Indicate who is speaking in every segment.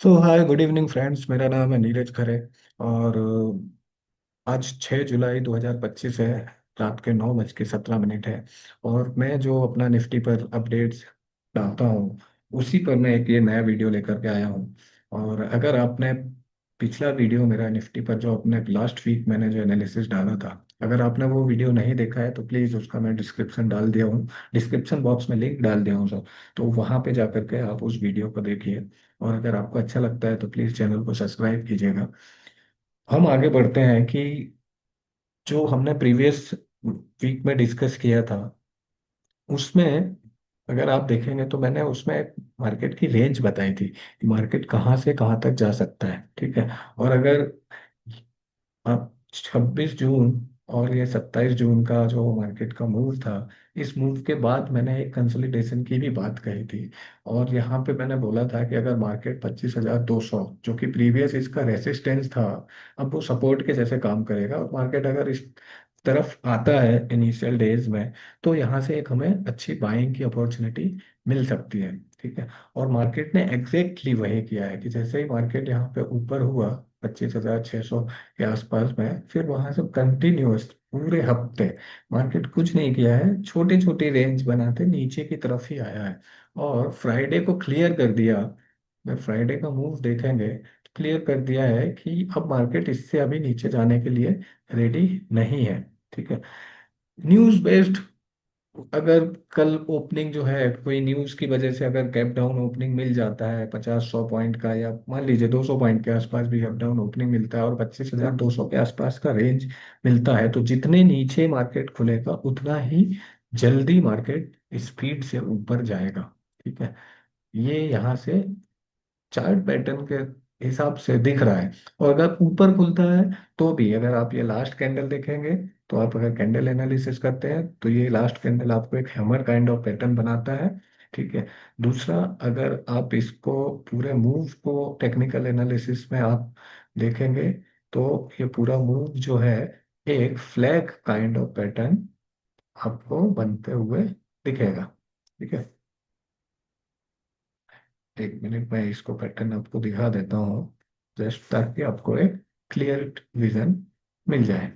Speaker 1: Hi good evening friends. मेरा नाम है नीरज खरे। और आज 6 जुलाई 2025 है। रात के 9:17 है। और मैं जो अपना निफ्टी पर अपडेट्स डालता हूँ, उसी पर मैं एक ये नया वीडियो लेकर के आया हूँ। और अगर आपने पिछला वीडियो मेरा निफ्टी पर जो अपने लास्ट वीक मैंने जो एनालिसिस डाला था, अगर आपने वो वीडियो नहीं देखा है तो प्लीज़ उसका मैं डिस्क्रिप्शन डाल दिया हूँ, डिस्क्रिप्शन बॉक्स में लिंक डाल दिया हूँ सर। तो वहाँ पे जा करके आप उस वीडियो को देखिए। और अगर आपको अच्छा लगता है तो प्लीज़ चैनल को सब्सक्राइब कीजिएगा। हम आगे बढ़ते हैं कि जो हमने प्रीवियस वीक में डिस्कस किया था, उसमें अगर आप देखेंगे तो मैंने उसमें मार्केट की रेंज बताई थी कि मार्केट कहाँ से कहाँ तक जा सकता है। ठीक है। और अगर अब 26 जून और ये 27 जून का जो मार्केट का मूव था, इस मूव के बाद मैंने एक कंसोलिडेशन की भी बात कही थी। और यहाँ पे मैंने बोला था कि अगर मार्केट 25,200 जो कि प्रीवियस इसका रेसिस्टेंस था, अब वो सपोर्ट के जैसे काम करेगा। और मार्केट अगर इस तरफ आता है इनिशियल डेज में, तो यहाँ से एक हमें अच्छी बाइंग की अपॉर्चुनिटी मिल सकती है। ठीक है। और मार्केट ने एग्जैक्टली वही किया है कि जैसे ही मार्केट यहाँ पे ऊपर हुआ 25,600 के आसपास में, फिर वहां से कंटिन्यूअस पूरे हफ्ते मार्केट कुछ नहीं किया है, छोटी छोटी रेंज बनाते नीचे की तरफ ही आया है। और फ्राइडे को क्लियर कर दिया। मैं फ्राइडे का मूव देखेंगे तो क्लियर कर दिया है कि अब मार्केट इससे अभी नीचे जाने के लिए रेडी नहीं है। ठीक है। न्यूज बेस्ड, अगर कल ओपनिंग जो है कोई न्यूज की वजह से अगर गैप डाउन ओपनिंग मिल जाता है 50-100 पॉइंट का, या मान लीजिए 200 पॉइंट के आसपास भी गैप डाउन ओपनिंग मिलता है और 25,200 के आसपास का रेंज मिलता है, तो जितने नीचे मार्केट खुलेगा उतना ही जल्दी मार्केट स्पीड से ऊपर जाएगा। ठीक है। ये यहाँ से चार्ट पैटर्न के हिसाब से दिख रहा है। और अगर ऊपर खुलता है तो भी, अगर आप ये लास्ट कैंडल देखेंगे, तो आप अगर कैंडल एनालिसिस करते हैं तो ये लास्ट कैंडल आपको एक हैमर काइंड ऑफ पैटर्न बनाता है। ठीक है। दूसरा, अगर आप इसको पूरे मूव को टेक्निकल एनालिसिस में आप देखेंगे, तो ये पूरा मूव जो है एक फ्लैग काइंड ऑफ पैटर्न आपको बनते हुए दिखेगा। ठीक है। एक मिनट में इसको पैटर्न आपको दिखा देता हूँ, जस्ट ताकि आपको एक क्लियर विजन मिल जाए।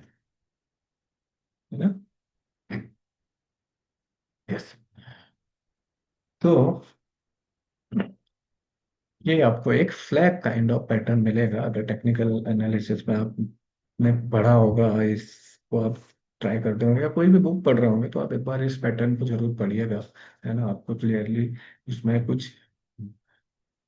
Speaker 1: है ना। यस। तो ये आपको एक फ्लैग काइंड ऑफ पैटर्न मिलेगा। अगर टेक्निकल एनालिसिस में आपने पढ़ा होगा, इसको आप ट्राई करते होंगे या कोई भी बुक पढ़ रहे होंगे, तो आप एक बार इस पैटर्न को जरूर पढ़िएगा। है ना। आपको क्लियरली इसमें कुछ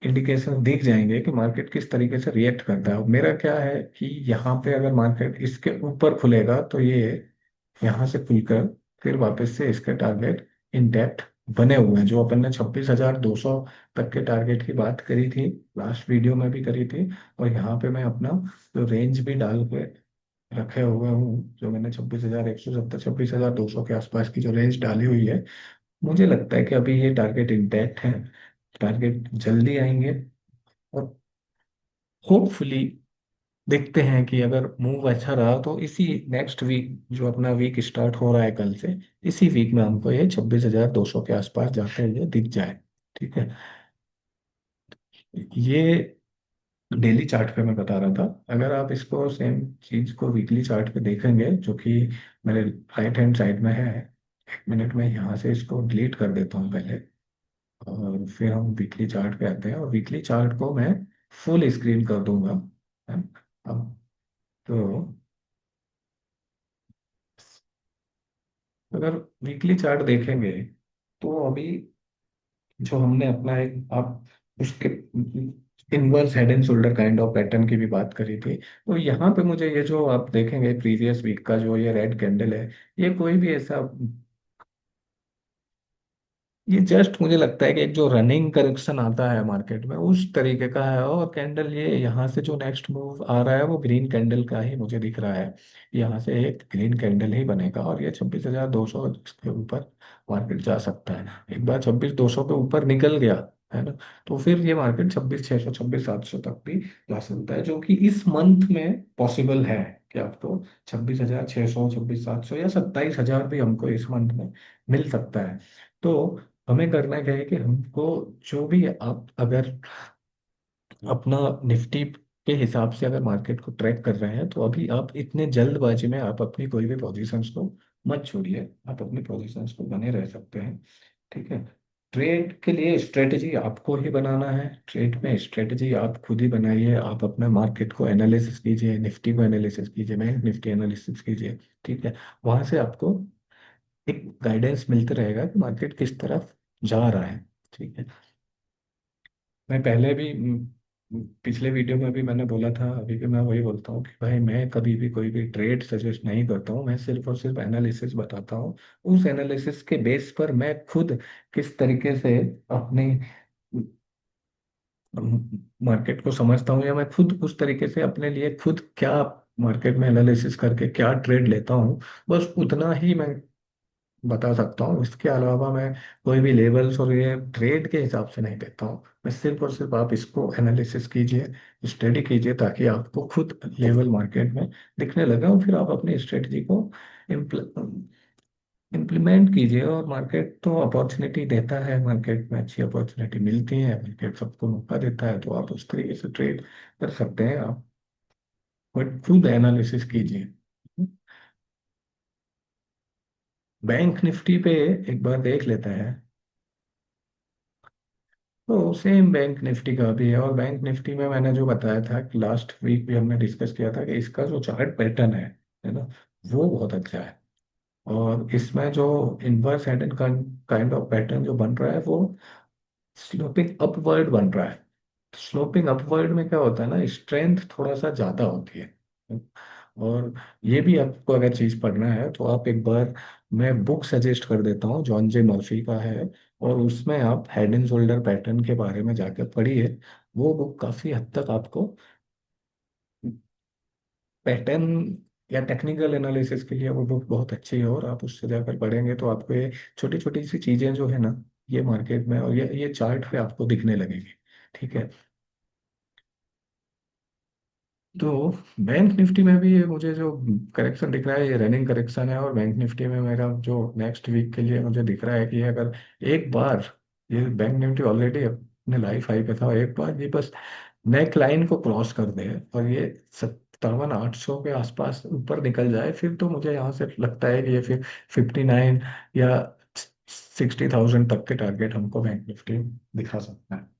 Speaker 1: इंडिकेशन दिख जाएंगे कि मार्केट किस तरीके से रिएक्ट करता है। मेरा क्या है कि यहाँ पे अगर मार्केट इसके ऊपर खुलेगा तो ये यहाँ से खुलकर फिर वापस से इसके टारगेट इंटैक्ट बने हुए हैं, जो अपन ने 26,200 तक के टारगेट की बात करी थी, लास्ट वीडियो में भी करी थी। और यहाँ पे मैं अपना जो रेंज भी डाल के रखे हुए हूँ, जो मैंने 26,170 26,200 के आसपास की जो रेंज डाली हुई है, मुझे लगता है कि अभी ये टारगेट इंटैक्ट है। टारगेट जल्दी आएंगे। और होपफुली देखते हैं कि अगर मूव अच्छा रहा तो इसी नेक्स्ट वीक, जो अपना वीक स्टार्ट हो रहा है कल से, इसी वीक में हमको ये 26,200 के आसपास जाते हुए दिख जाए। ठीक है। ये डेली चार्ट पे मैं बता रहा था। अगर आप इसको सेम चीज को वीकली चार्ट पे देखेंगे, जो कि मेरे राइट हैंड साइड में है, एक मिनट में यहाँ से इसको डिलीट कर देता हूँ पहले, और फिर हम वीकली चार्ट पे आते हैं और वीकली चार्ट को मैं फुल स्क्रीन कर दूंगा। है। अब तो अगर वीकली चार्ट देखेंगे तो अभी जो हमने अपना एक आप उसके inverse head and shoulder kind of pattern की भी बात करी थी, तो यहाँ पे मुझे ये जो आप देखेंगे प्रीवियस वीक का जो ये रेड कैंडल है, ये कोई भी ऐसा, ये जस्ट मुझे लगता है कि एक जो रनिंग करेक्शन आता है मार्केट में उस तरीके का है। और कैंडल ये यहाँ से जो नेक्स्ट मूव आ रहा है वो ग्रीन कैंडल का ही मुझे दिख रहा है। यहाँ से एक ग्रीन कैंडल ही बनेगा और ये 26,200 के ऊपर मार्केट जा सकता है। एक बार 26,200 के ऊपर निकल गया, है ना, तो फिर ये मार्केट 26,600 26,700 तक भी जा सकता है, जो कि इस मंथ में पॉसिबल है कि आपको 26,600 26,700 या 27,000 भी हमको इस मंथ में मिल सकता है। तो हमें करना क्या है कि हमको जो भी आप अगर अपना निफ्टी के हिसाब से अगर मार्केट को ट्रैक कर रहे हैं, तो अभी आप इतने जल्दबाजी में आप अपनी कोई भी पोजीशंस को मत छोड़िए। आप अपनी पोजीशंस को बने रह सकते हैं। ठीक है। ट्रेड के लिए स्ट्रेटजी आपको ही बनाना है। ट्रेड में स्ट्रेटजी आप खुद ही बनाइए। आप अपने मार्केट को एनालिसिस कीजिए, निफ्टी को एनालिसिस कीजिए, बैंक निफ्टी एनालिसिस कीजिए। ठीक है। वहां से आपको एक गाइडेंस मिलता रहेगा कि मार्केट किस तरफ जा रहा है। ठीक है। मैं पहले भी पिछले वीडियो में भी मैंने बोला था, अभी भी मैं वही बोलता हूँ कि भाई मैं कभी भी कोई भी ट्रेड सजेस्ट नहीं करता हूँ। मैं सिर्फ और सिर्फ एनालिसिस बताता हूँ। उस एनालिसिस के बेस पर मैं खुद किस तरीके से अपने मार्केट को समझता हूँ, या मैं खुद उस तरीके से अपने लिए खुद क्या मार्केट में एनालिसिस करके क्या ट्रेड लेता हूँ, बस उतना ही मैं बता सकता हूँ। इसके अलावा मैं कोई भी लेवल्स और ये ट्रेड के हिसाब से नहीं देता हूँ। मैं सिर्फ और सिर्फ आप इसको एनालिसिस कीजिए, स्टडी कीजिए, ताकि आपको खुद लेवल मार्केट में दिखने लगे और फिर आप अपनी स्ट्रेटजी को इम्प्लीमेंट कीजिए। और मार्केट तो अपॉर्चुनिटी देता है, मार्केट में अच्छी अपॉर्चुनिटी मिलती है, मार्केट सबको मौका देता है, तो आप उस तरीके से ट्रेड कर सकते हैं। आप बट खुद एनालिसिस कीजिए। बैंक निफ्टी पे एक बार देख लेते हैं। तो सेम बैंक निफ्टी का भी है, और बैंक निफ्टी में मैंने जो बताया था कि लास्ट वीक भी हमने डिस्कस किया था कि इसका जो चार्ट पैटर्न है ना, वो बहुत अच्छा है। और इसमें जो inverse head and kind of pattern जो बन रहा है, वो स्लोपिंग अपवर्ड बन रहा है। स्लोपिंग अपवर्ड में क्या होता है ना, स्ट्रेंथ थोड़ा सा ज्यादा होती है। और ये भी आपको अगर चीज पढ़ना है तो आप एक बार, मैं बुक सजेस्ट कर देता हूँ, जॉन जे मर्फी का है। और उसमें आप हेड एंड शोल्डर पैटर्न के बारे में जाकर पढ़िए। वो बुक काफी हद तक आपको पैटर्न या टेक्निकल एनालिसिस के लिए वो बुक बहुत अच्छी है। और आप उससे जाकर पढ़ेंगे तो आपको ये छोटी छोटी सी चीजें जो है ना, ये मार्केट में और ये चार्ट पे आपको दिखने लगेगी। ठीक है। तो बैंक निफ्टी में भी ये मुझे जो करेक्शन दिख रहा है, ये रनिंग करेक्शन है। और बैंक निफ्टी में मेरा जो नेक्स्ट वीक के लिए मुझे दिख रहा है कि अगर एक बार, ये बैंक निफ्टी ऑलरेडी अपने लाइफ हाई पे था, एक बार ये बस नेक लाइन को क्रॉस कर दे और ये 57,800 के आसपास ऊपर निकल जाए, फिर तो मुझे यहाँ से लगता है कि ये फिर 59 या 60,000 तक के टारगेट हमको बैंक निफ्टी दिखा सकता है।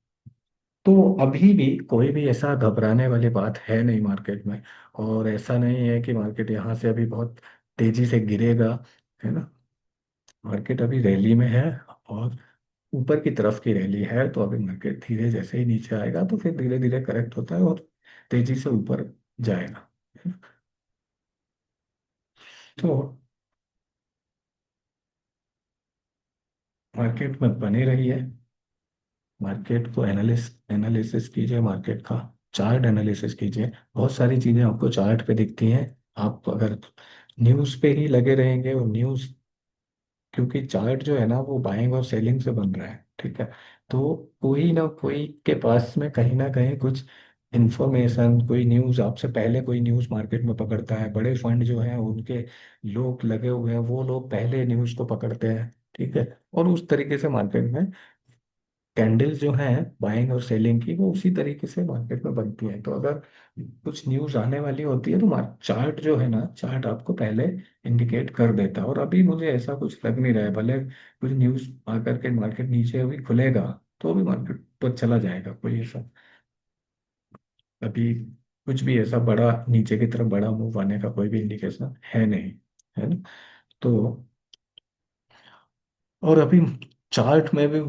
Speaker 1: तो अभी भी कोई भी ऐसा घबराने वाली बात है नहीं मार्केट में। और ऐसा नहीं है कि मार्केट यहाँ से अभी बहुत तेजी से गिरेगा, है ना। मार्केट अभी रैली में है, और ऊपर की तरफ की रैली है। तो अभी मार्केट धीरे, जैसे ही नीचे आएगा तो फिर धीरे धीरे करेक्ट होता है और तेजी से ऊपर जाएगा। तो मार्केट में बने रहिए। मार्केट को एनालिसिस कीजिए, मार्केट का चार्ट एनालिसिस कीजिए। बहुत सारी चीजें आपको चार्ट पे दिखती हैं। आप अगर न्यूज पे ही लगे रहेंगे, और न्यूज, क्योंकि चार्ट जो है ना वो बाइंग और सेलिंग से बन रहा है। ठीक है। तो कोई ना कोई के पास में कहीं ना कहीं कुछ इंफॉर्मेशन, कोई न्यूज आपसे पहले कोई न्यूज मार्केट में पकड़ता है। बड़े फंड जो हैं उनके लोग लगे हुए हैं, वो लोग पहले न्यूज को पकड़ते हैं। ठीक है। और उस तरीके से मार्केट में कैंडल्स जो हैं बाइंग और सेलिंग की, वो उसी तरीके से मार्केट में बनती है। तो अगर कुछ न्यूज आने वाली होती है तो चार्ट जो है ना, चार्ट आपको पहले इंडिकेट कर देता है। और अभी मुझे ऐसा कुछ लग नहीं रहा है, भले कुछ न्यूज आकर के मार्केट नीचे अभी खुलेगा तो भी मार्केट पर चला जाएगा। कोई ऐसा अभी कुछ भी ऐसा बड़ा नीचे की तरफ बड़ा मूव आने का कोई भी इंडिकेशन है नहीं, है ना। तो और अभी चार्ट में भी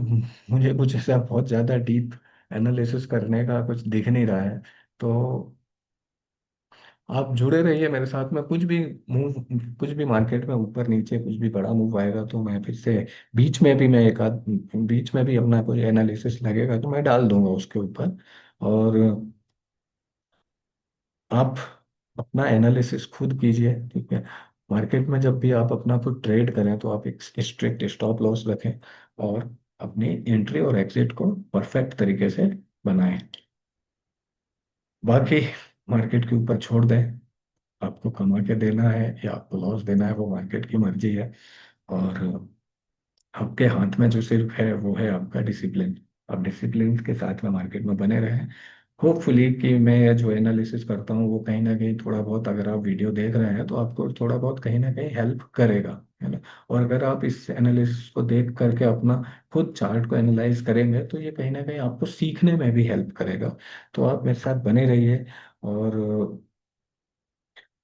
Speaker 1: मुझे कुछ ऐसा बहुत ज़्यादा डीप एनालिसिस करने का कुछ दिख नहीं रहा है। तो आप जुड़े रहिए मेरे साथ में। कुछ भी मूव, कुछ भी मार्केट में ऊपर नीचे कुछ भी बड़ा मूव आएगा तो मैं फिर से बीच में भी, मैं एक आध बीच में भी अपना कोई एनालिसिस लगेगा तो मैं डाल दूंगा उसके ऊपर। और आप अपना एनालिसिस खुद कीजिए। ठीक है। मार्केट में जब भी आप अपना खुद ट्रेड करें तो आप एक स्ट्रिक्ट स्टॉप लॉस रखें, और अपनी एंट्री और एग्जिट को परफेक्ट तरीके से बनाएं। बाकी मार्केट के ऊपर छोड़ दें। आपको कमा के देना है या आपको लॉस देना है, वो मार्केट की मर्जी है। और आपके हाथ में जो सिर्फ है वो है आपका डिसिप्लिन। आप डिसिप्लिन के साथ में मार्केट में बने रहें। होपफुली कि मैं जो एनालिसिस करता हूँ वो कहीं ना कहीं थोड़ा बहुत, अगर आप वीडियो देख रहे हैं तो आपको थोड़ा बहुत कहीं ना कहीं हेल्प करेगा, है ना। और अगर आप इस एनालिसिस को देख करके अपना खुद चार्ट को एनालाइज करेंगे तो ये कहीं ना कहीं आपको सीखने में भी हेल्प करेगा। तो आप मेरे साथ बने रहिए और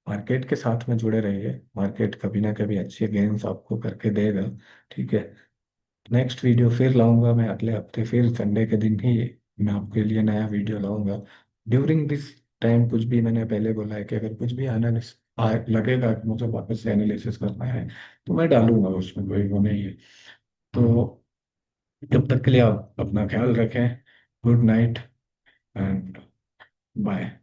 Speaker 1: मार्केट के साथ में जुड़े रहिए। मार्केट कभी ना कभी अच्छे गेन्स आपको करके देगा। ठीक है। नेक्स्ट वीडियो फिर लाऊंगा मैं अगले हफ्ते, फिर संडे के दिन ही मैं आपके लिए नया वीडियो लाऊंगा। ड्यूरिंग दिस टाइम कुछ भी, मैंने पहले बोला है कि अगर कुछ भी एनालिस लगेगा कि मुझे वापस से एनालिसिस करना है तो मैं डालूंगा, उसमें कोई वो नहीं है। तो तब तक के लिए आप अपना ख्याल रखें। Good night and bye.